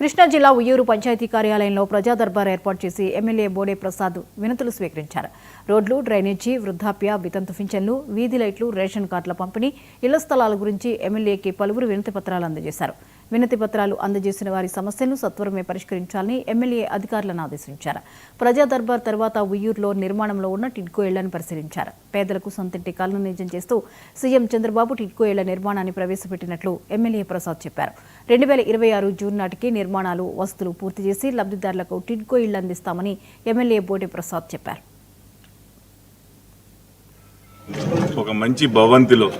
కృష్ణా జిల్లా ఉయ్యూరు పంచాయతీ కార్యాలయంలో ప్రజా దర్బార్ ఏర్పాటు చేసి ఎమ్మెల్యే బోడే ప్రసాద్ వినతులు స్వీకరించారు. రోడ్లు, డ్రైనేజీ, వృద్ధాప్య, వితంతు పింఛన్లు, వీధి లైట్లు, రేషన్ కార్డుల పంపిణీ, ఇళ్ల స్థలాల గురించి ఎమ్మెల్యేకి పలువురు వినతి పత్రాలు అందజేశారు. వినతి పత్రాలు అందజేసిన వారి సమస్యలను సత్వరమే పరిష్కరించాలని ఎమ్మెల్యే అధికారులను ఆదేశించారు. ప్రజా దర్బార్ తర్వాత ఉయ్యూరులో నిర్మాణంలో ఉన్న టిడ్కో ఇళ్లను పరిశీలించారు. పేదలకు సొంతింటి కలను నిజం చేస్తూ సీఎం చంద్రబాబు టిడ్కో ఇళ్ల నిర్మాణాన్ని ప్రవేశపెట్టినట్లు ఎమ్మెల్యే ప్రసాద్ చెప్పారు. 2026 జూన్ నాటికి నిర్మాణాలు, వసతులు పూర్తి చేసి లబ్ధిదారులకు టిడ్కో ఇళ్లు అందిస్తామని ఎమ్మెల్యే బోడే ప్రసాద్ చెప్పారు. ఒక మంచి భవంతిలో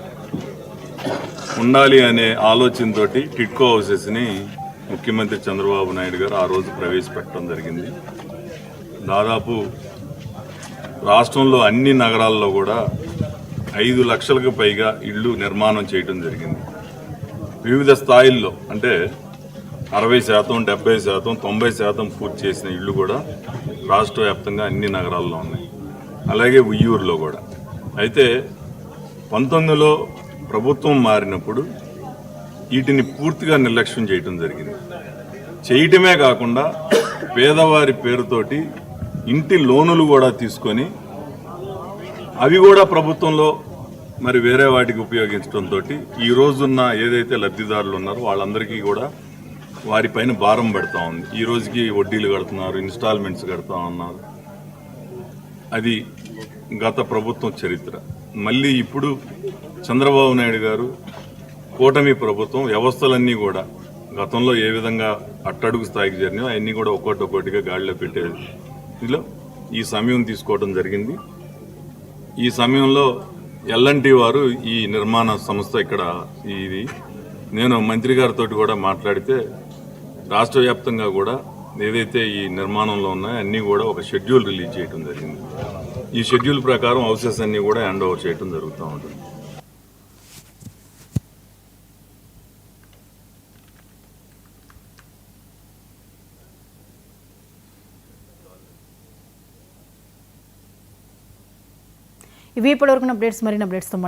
ఉండాలి అనే ఆలోచనతో టిడ్కో హౌసెస్ని ముఖ్యమంత్రి చంద్రబాబు నాయుడు గారు ఆ రోజు ప్రవేశపెట్టడం జరిగింది. దాదాపు రాష్ట్రంలో అన్ని నగరాల్లో కూడా 5 లక్షలకు పైగా ఇళ్ళు నిర్మాణం చేయడం జరిగింది. వివిధ స్థాయిల్లో అంటే 60%, 70%, 90% పూర్తి చేసిన ఇళ్ళు కూడా రాష్ట్ర వ్యాప్తంగా అన్ని నగరాల్లో ఉన్నాయి. అలాగే ఉయ్యూరులో కూడా. అయితే 19లో ప్రభుత్వం మారినప్పుడు వీటిని పూర్తిగా నిర్లక్ష్యం చేయటం జరిగింది. చేయటమే కాకుండా పేదవారి పేరుతోటి ఇంటి లోనులు కూడా తీసుకొని అవి కూడా ప్రభుత్వంలో మరి వేరే వాటికి ఉపయోగించడంతో ఈ రోజున్న ఏదైతే లబ్ధిదారులు ఉన్నారో వాళ్ళందరికీ కూడా వారిపైన భారం పడతా ఉంది. ఈ రోజుకి వడ్డీలు కడుతున్నారు, ఇన్స్టాల్మెంట్స్ కడతా ఉన్నారు. అది గత ప్రభుత్వం చరిత్ర. మళ్ళీ ఇప్పుడు చంద్రబాబు నాయుడు గారు కూటమి ప్రభుత్వం వ్యవస్థలన్నీ కూడా గతంలో ఏ విధంగా అట్టడుగు స్థాయికి జరిగినాయో అవన్నీ కూడా ఒక్కొక్కటిగా గాడిలో పెట్టేది. ఇలా ఈ సమయం తీసుకోవడం జరిగింది. ఈ సమయంలో ఎల్ఎన్టీ వారు ఈ నిర్మాణ సంస్థ ఇక్కడ ఇది నేను మంత్రి గారితో కూడా మాట్లాడితే రాష్ట్ర వ్యాప్తంగా కూడా ఏదైతే ఈ నిర్మాణంలో ఉన్నాయో అన్నీ కూడా ఒక షెడ్యూల్ రిలీజ్ చేయడం జరిగింది. ఈ షెడ్యూల్ ప్రకారం హౌసెస్ అన్నీ కూడా హ్యాండ్ ఓవర్ చేయడం జరుగుతూ ఉంటుంది. ఇవి ఇప్పటివరకు అప్డేట్స్. మరిన్ని అప్డేట్స్తో